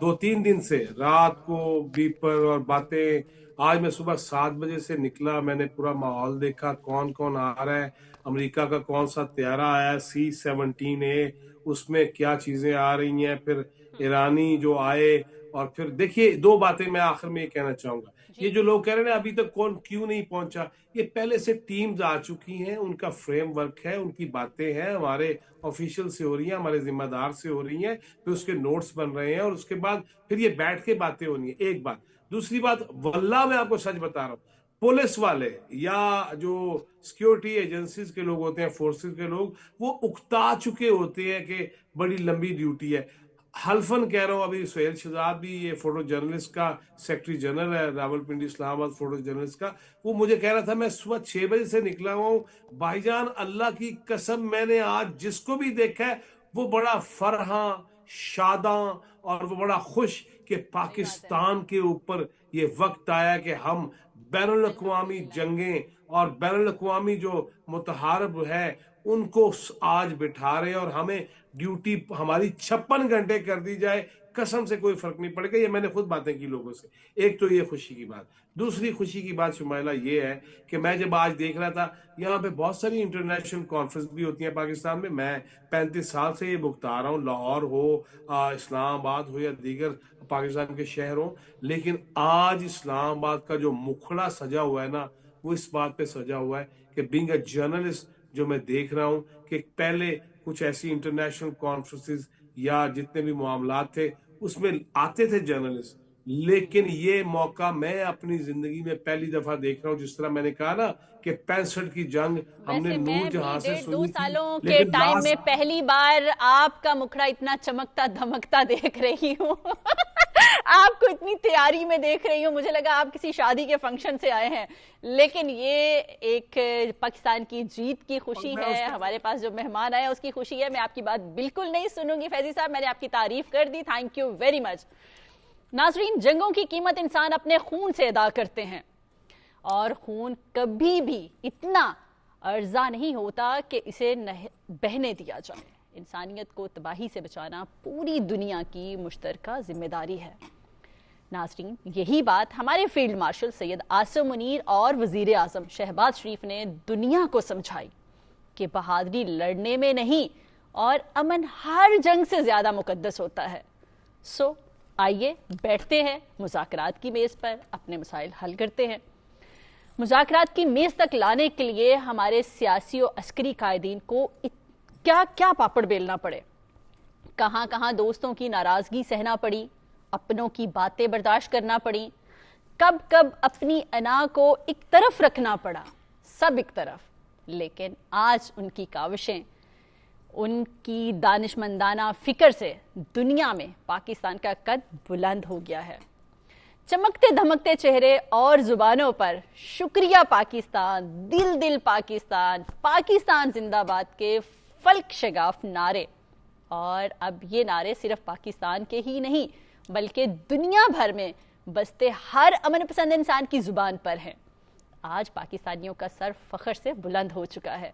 Speaker 2: 2-3 دن سے رات کو بیپر اور باتیں, آج میں صبح 7 بجے سے نکلا, میں نے پورا ماحول دیکھا, کون کون آ رہا ہے, امریکہ کا کون سا طیارہ آیا C-17A, اس میں کیا چیزیں آ رہی ہیں, پھر ایرانی جو آئے. اور پھر دیکھیے 2 باتیں میں آخر میں یہ کہنا چاہوں گا. یہ جو لوگ کہہ رہے ہیں ابھی تک کون کیوں نہیں پہنچا, یہ پہلے سے ٹیمز آ چکی ہیں, ان کا فریم ورک ہے, ان کی باتیں ہیں, ہمارے آفیشل سے ہو رہی ہیں, ہمارے ذمہ دار سے ہو رہی ہیں, پھر اس کے نوٹس بن رہے ہیں, اور اس کے بعد پھر یہ بیٹھ کے باتیں ہونی ہیں. ایک بات. دوسری بات, واللہ میں آپ کو سچ بتا رہا ہوں, پولیس والے یا جو سیکیورٹی ایجنسیز کے لوگ ہوتے ہیں, فورسز کے لوگ, وہ اکتا چکے ہوتے ہیں کہ بڑی لمبی ڈیوٹی ہے. حلفن کہہ رہا ہوں, ابھی سہیل شہزاد بھی, یہ فوٹو جرنلسٹ کا سیکٹری جنرل ہے راولپنڈی اسلام آباد فوٹو جرنلسٹ کا, وہ مجھے کہہ رہا تھا میں صبح 6 بجے سے نکلا ہوں بھائی جان, اللہ کی قسم میں نے آج جس کو بھی دیکھا ہے وہ بڑا فرحاں, شاداں, اور وہ بڑا خوش کہ پاکستان کے اوپر یہ وقت آیا کہ ہم بین الاقوامی جنگیں اور بین الاقوامی جو متحارب ہے ان کو آج بٹھا رہے ہیں, اور ہمیں ڈیوٹی ہماری 56 گھنٹے کر دی جائے, قسم سے کوئی فرق نہیں پڑے گا. یہ میں نے خود باتیں کی لوگوں سے. ایک تو یہ خوشی کی بات. دوسری خوشی کی بات شمائلہ یہ ہے کہ میں جب آج دیکھ رہا تھا, یہاں پہ بہت ساری انٹرنیشنل کانفرنس بھی ہوتی ہیں پاکستان میں. میں 35 سال سے یہ بھگتا رہا ہوں, لاہور ہو, اسلام آباد ہو, یا دیگر پاکستان کے شہر ہوں, لیکن آج اسلام آباد کا جو مکھڑا سجا ہوا ہے نا, وہ اس بات پہ سجا ہوا ہے کہ بینگ اے جرنلسٹ جو میں دیکھ رہا ہوں کہ پہلے کچھ ایسی انٹرنیشنل کانفرنسز یا جتنے بھی معاملات تھے اس میں آتے تھے جرنلسٹ, لیکن یہ موقع میں اپنی زندگی میں پہلی دفعہ دیکھ رہا ہوں. جس طرح میں نے کہا نا کہ 65 کی جنگ ہم نے نور جہاں سے سنی تھی,
Speaker 1: 2 سالوں کے ٹائم میں پہلی بار آپ کا مکھڑا اتنا چمکتا دھمکتا دیکھ رہی ہوں. آپ کو اتنی تیاری میں دیکھ رہی ہوں, مجھے لگا آپ کسی شادی کے فنکشن سے آئے ہیں. لیکن یہ ایک پاکستان کی جیت کی خوشی ہے, ہمارے پاس جو مہمان آئے اس کی خوشی ہے. میں آپ کی بات بالکل نہیں سنوں گی فیضی صاحب, میں نے آپ کی تعریف کر دی, تھینک یو ویری مچ. ناظرین, جنگوں کی قیمت انسان اپنے خون سے ادا کرتے ہیں, اور خون کبھی بھی اتنا ارزاں نہیں ہوتا کہ اسے بہنے دیا جائے. انسانیت کو تباہی سے بچانا پوری دنیا کی مشترکہ ذمہ داری ہے. ناظرین, یہی بات ہمارے فیلڈ مارشل سید عاصم منیر اور وزیر اعظم شہباز شریف نے دنیا کو سمجھائی کہ بہادری لڑنے میں نہیں, اور امن ہر جنگ سے زیادہ مقدس ہوتا ہے. سو آئیے بیٹھتے ہیں مذاکرات کی میز پر, اپنے مسائل حل کرتے ہیں. مذاکرات کی میز تک لانے کے لیے ہمارے سیاسی و عسکری قائدین کو کیا کیا پاپڑ بیلنا پڑے, کہاں کہاں دوستوں کی ناراضگی سہنا پڑی, اپنوں کی باتیں برداشت کرنا پڑی, کب کب اپنی انا کو ایک طرف رکھنا پڑا, سب ایک طرف. لیکن آج ان کی کاوشیں, ان کی دانشمندانہ فکر سے دنیا میں پاکستان کا قد بلند ہو گیا ہے. چمکتے دھمکتے چہرے اور زبانوں پر شکریہ پاکستان, دل دل پاکستان, پاکستان زندہ باد کے فلک شگاف نعرے. اور اب یہ نعرے صرف پاکستان کے ہی نہیں بلکہ دنیا بھر میں بستے ہر امن پسند انسان کی زبان پر ہیں. آج پاکستانیوں کا سر فخر سے بلند ہو چکا ہے.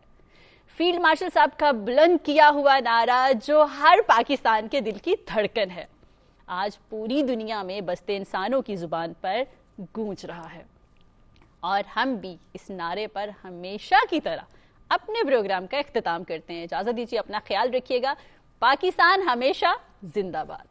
Speaker 1: فیلڈ مارشل صاحب کا بلند کیا ہوا نعرہ جو ہر پاکستان کے دل کی دھڑکن ہے، آج پوری دنیا میں بستے انسانوں کی زبان پر گونج رہا ہے، اور ہم بھی اس نعرے پر ہمیشہ کی طرح اپنے پروگرام کا اختتام کرتے ہیں۔ اجازت دیجیے، اپنا خیال رکھیے گا۔ پاکستان ہمیشہ زندہ باد۔